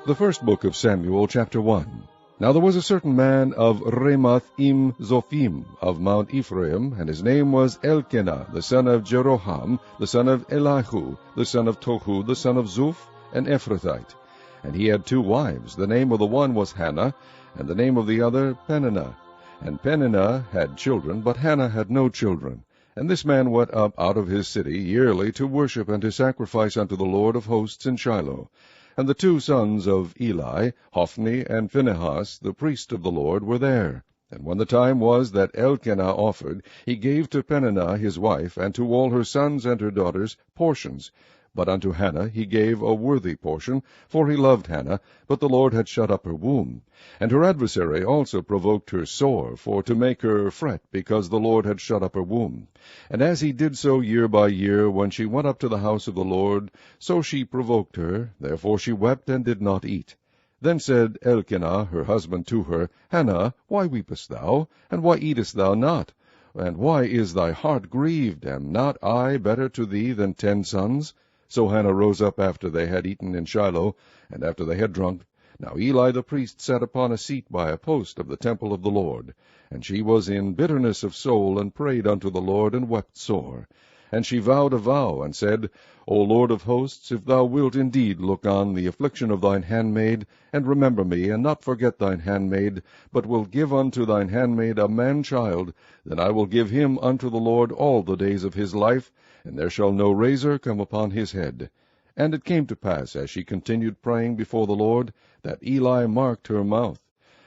The first book of Samuel, chapter 1. Now there was a certain man of Ramath-im-Zophim of Mount Ephraim, and his name was Elkanah, the son of Jeroham, the son of Elihu, the son of Tohu, the son of Zuph, an Ephrathite. And he had 2 wives. The name of the one was Hannah, and the name of the other Peninnah. And Peninnah had children, but Hannah had no children. And this man went up out of his city yearly to worship and to sacrifice unto the Lord of hosts in Shiloh. And the 2 sons of Eli, Hophni and Phinehas, the priest of the Lord, were there. And when the time was that Elkanah offered, he gave to Peninnah his wife, and to all her sons and her daughters, portions. But unto Hannah he gave a worthy portion, for he loved Hannah, but the Lord had shut up her womb. And her adversary also provoked her sore, for to make her fret, because the Lord had shut up her womb. And as he did so year by year, when she went up to the house of the Lord, so she provoked her, therefore she wept and did not eat. Then said Elkanah her husband to her, Hannah, why weepest thou, and why eatest thou not? And why is thy heart grieved? Am not I better to thee than 10 sons? So Hannah rose up after they had eaten in Shiloh, and after they had drunk. Now Eli the priest sat upon a seat by a post of the temple of the Lord. And she was in bitterness of soul, and prayed unto the Lord, and wept sore. And she vowed a vow, and said, O Lord of hosts, if thou wilt indeed look on the affliction of thine handmaid, and remember me, and not forget thine handmaid, but will give unto thine handmaid a man-child, then I will give him unto the Lord all the days of his life, and there shall no razor come upon his head. And it came to pass, as she continued praying before the Lord, that Eli marked her mouth.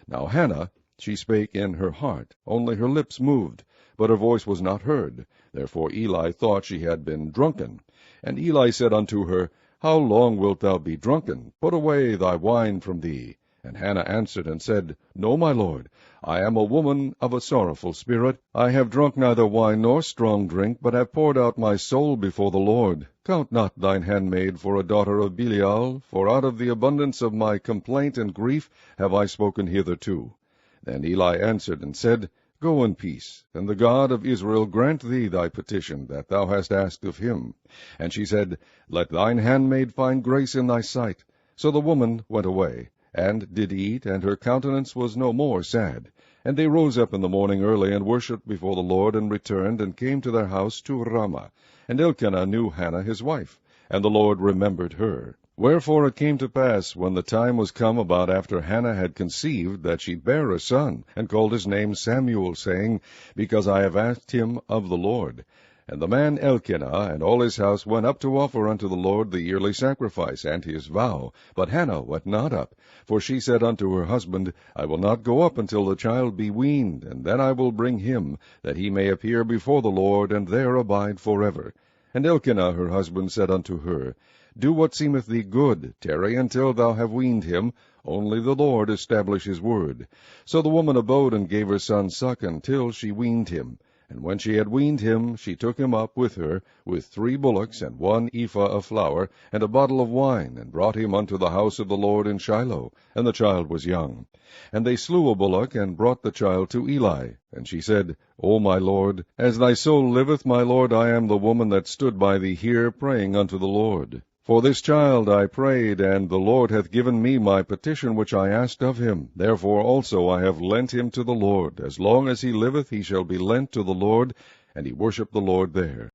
Now Hannah, she spake in her heart, only her lips moved, but her voice was not heard. Therefore Eli thought she had been drunken. And Eli said unto her, How long wilt thou be drunken? Put away thy wine from thee. And Hannah answered and said, No, my lord, I am a woman of a sorrowful spirit. I have drunk neither wine nor strong drink, but have poured out my soul before the Lord. Count not thine handmaid for a daughter of Belial, for out of the abundance of my complaint and grief have I spoken hitherto. Then Eli answered and said, Go in peace, and the God of Israel grant thee thy petition that thou hast asked of him. And she said, Let thine handmaid find grace in thy sight. So the woman went away, and did eat, and her countenance was no more sad. And they rose up in the morning early, and worshipped before the Lord, and returned, and came to their house to Ramah. And Elkanah knew Hannah his wife, and the Lord remembered her. Wherefore it came to pass, when the time was come about after Hannah had conceived, that she bare a son, and called his name Samuel, saying, Because I have asked him of the Lord. And the man Elkanah and all his house went up to offer unto the Lord the yearly sacrifice and his vow. But Hannah went not up, for she said unto her husband, I will not go up until the child be weaned, and then I will bring him, that he may appear before the Lord, and there abide forever. And Elkanah her husband said unto her, Do what seemeth thee good, tarry until thou have weaned him, only the Lord establish his word. So the woman abode and gave her son suck until she weaned him. And when she had weaned him, she took him up with her, with 3 bullocks, and 1 ephah of flour, and a bottle of wine, and brought him unto the house of the Lord in Shiloh. And the child was young. And they slew a bullock, and brought the child to Eli. And she said, O my lord, as thy soul liveth, my lord, I am the woman that stood by thee here, praying unto the Lord. For this child I prayed, and the Lord hath given me my petition which I asked of him. Therefore also I have lent him to the Lord. As long as he liveth, he shall be lent to the Lord. And he worshipped the Lord there.